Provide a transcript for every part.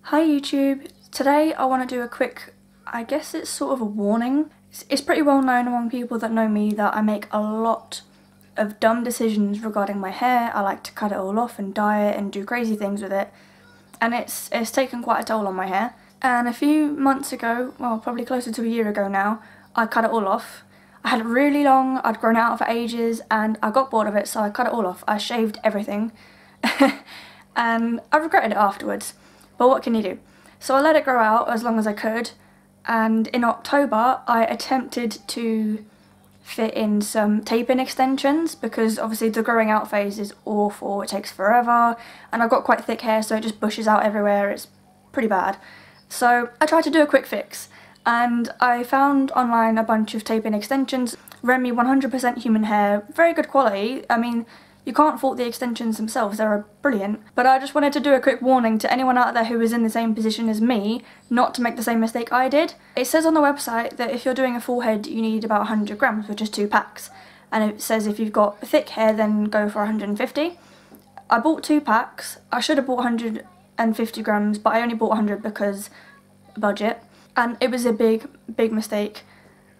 Hi YouTube! Today I want to do a quick, I guess it's sort of a warning. It's pretty well known among people that know me that I make a lot of dumb decisions regarding my hair. I like to cut it all off and dye it and do crazy things with it. And it's taken quite a toll on my hair. And a few months ago, well probably closer to a year ago now, I cut it all off. I had it really long, I'd grown it out for ages and I got bored of it, so I cut it all off. I shaved everything and I regretted it afterwards. But what can you do? So I let it grow out as long as I could, and in October I attempted to fit in some tape-in extensions because obviously the growing out phase is awful, it takes forever, and I've got quite thick hair so it just bushes out everywhere, it's pretty bad. So I tried to do a quick fix and I found online a bunch of tape-in extensions, Remy 100% human hair, very good quality. I mean, you can't fault the extensions themselves, they're brilliant. But I just wanted to do a quick warning to anyone out there who is in the same position as me, not to make the same mistake I did. It says on the website that if you're doing a full head you need about 100 grams, which is 2 packs. And it says if you've got thick hair then go for 150. I bought 2 packs, I should have bought 150 grams, but I only bought 100 because budget. And it was a big mistake.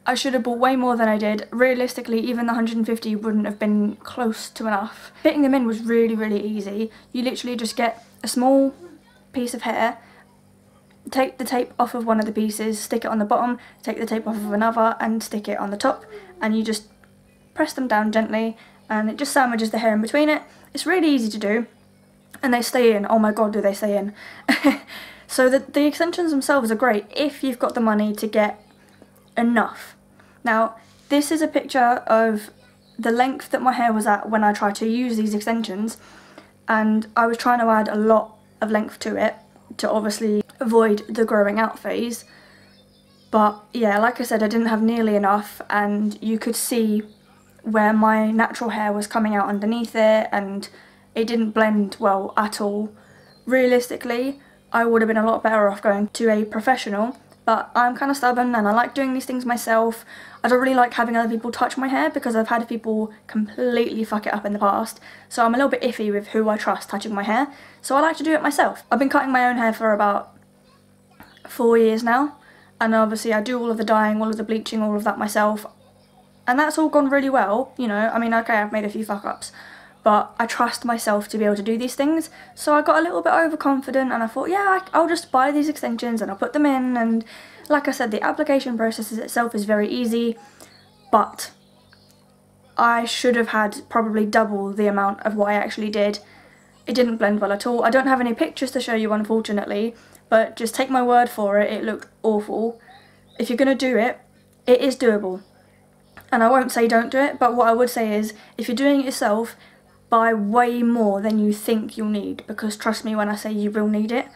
I should have bought way more than I did. Realistically, even the 150 wouldn't have been close to enough. Fitting them in was really easy. You literally just get a small piece of hair, take the tape off of one of the pieces, stick it on the bottom, take the tape off of another and stick it on the top, and you just press them down gently and it just sandwiches the hair in between it. It's really easy to do and they stay in. Oh my god, do they stay in. So the extensions themselves are great if you've got the money to get enough. Now, this is a picture of the length that my hair was at when I tried to use these extensions, and I was trying to add a lot of length to it to obviously avoid the growing out phase. But yeah, like I said, I didn't have nearly enough, and you could see where my natural hair was coming out underneath it and it didn't blend well at all. Realistically, I would have been a lot better off going to a professional. But I'm kind of stubborn and I like doing these things myself. I don't really like having other people touch my hair because I've had people completely fuck it up in the past. So I'm a little bit iffy with who I trust touching my hair. So I like to do it myself. I've been cutting my own hair for about 4 years now. And obviously I do all of the dyeing, all of the bleaching, all of that myself. And that's all gone really well, you know. I mean, okay, I've made a few fuck ups. But I trust myself to be able to do these things, so I got a little bit overconfident and I thought, yeah, I'll just buy these extensions and I'll put them in. And like I said, the application process itself is very easy, but I should have had probably double the amount of what I actually did. It didn't blend well at all. I don't have any pictures to show you, unfortunately, but just take my word for it, it looked awful. If you're going to do it, it is doable. And I won't say don't do it, but what I would say is, if you're doing it yourself, buy way more than you think you'll need, because trust me when I say you will need it.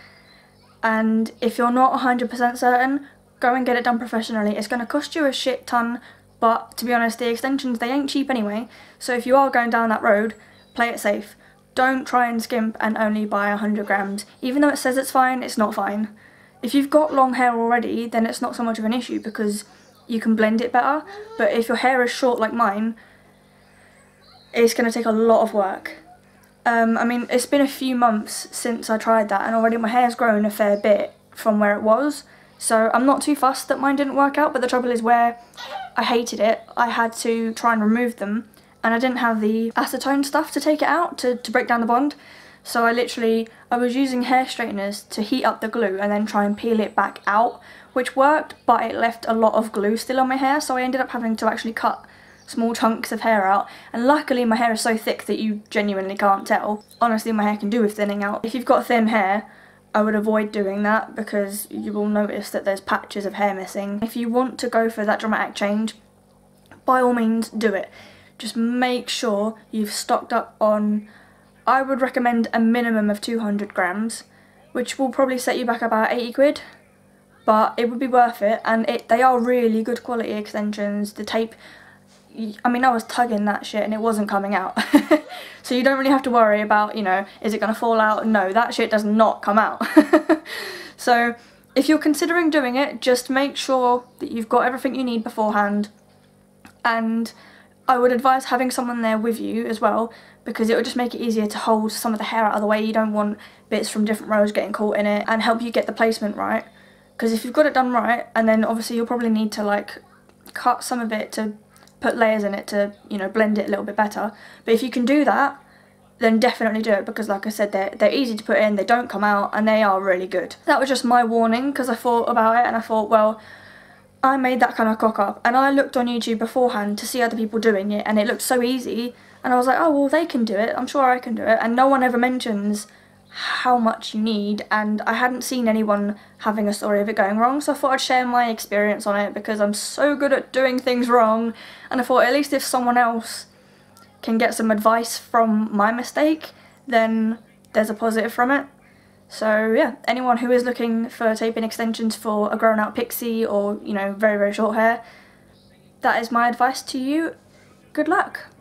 And if you're not 100% certain, go and get it done professionally. It's going to cost you a shit ton, but to be honest, the extensions, they ain't cheap anyway. So if you are going down that road, play it safe. Don't try and skimp and only buy 100 grams. Even though it says it's fine, it's not fine. If you've got long hair already, then it's not so much of an issue because you can blend it better. But if your hair is short like mine, it's going to take a lot of work. I mean, it's been a few months since I tried that and already my hair's grown a fair bit from where it was. So I'm not too fussed that mine didn't work out, but the trouble is where I hated it, I had to try and remove them and I didn't have the acetone stuff to take it out, to break down the bond. So I was using hair straighteners to heat up the glue and then try and peel it back out, which worked, but it left a lot of glue still on my hair, so I ended up having to actually cut small chunks of hair out, and luckily my hair is so thick that you genuinely can't tell. Honestly, my hair can do with thinning out. If you've got thin hair, I would avoid doing that because you will notice that there's patches of hair missing. If you want to go for that dramatic change, by all means do it. Just make sure you've stocked up on, I would recommend a minimum of 200 grams, which will probably set you back about 80 quid. But it would be worth it, and they are really good quality extensions. The tape, I mean, I was tugging that shit and it wasn't coming out. So you don't really have to worry about, you know, is it going to fall out? No, that shit does not come out. So if you're considering doing it, just make sure that you've got everything you need beforehand. And I would advise having someone there with you as well, because it will just make it easier to hold some of the hair out of the way. You don't want bits from different rows getting caught in it, and help you get the placement right. Because if you've got it done right, and then obviously you'll probably need to like cut some of it to put layers in it to, you know, blend it a little bit better. But if you can do that, then definitely do it, because like I said, they're easy to put in, they don't come out, and they are really good. That was just my warning, because I thought about it and I thought, well, I made that kind of cock up, and I looked on YouTube beforehand to see other people doing it, and it looked so easy, and I was like, oh well, they can do it, I'm sure I can do it. And no one ever mentions how much you need, and I hadn't seen anyone having a story of it going wrong, so I thought I'd share my experience on it, because I'm so good at doing things wrong, and I thought at least if someone else can get some advice from my mistake, then there's a positive from it. So yeah, anyone who is looking for tape-in extensions for a grown out pixie, or, you know, very, very short hair, that is my advice to you. Good luck.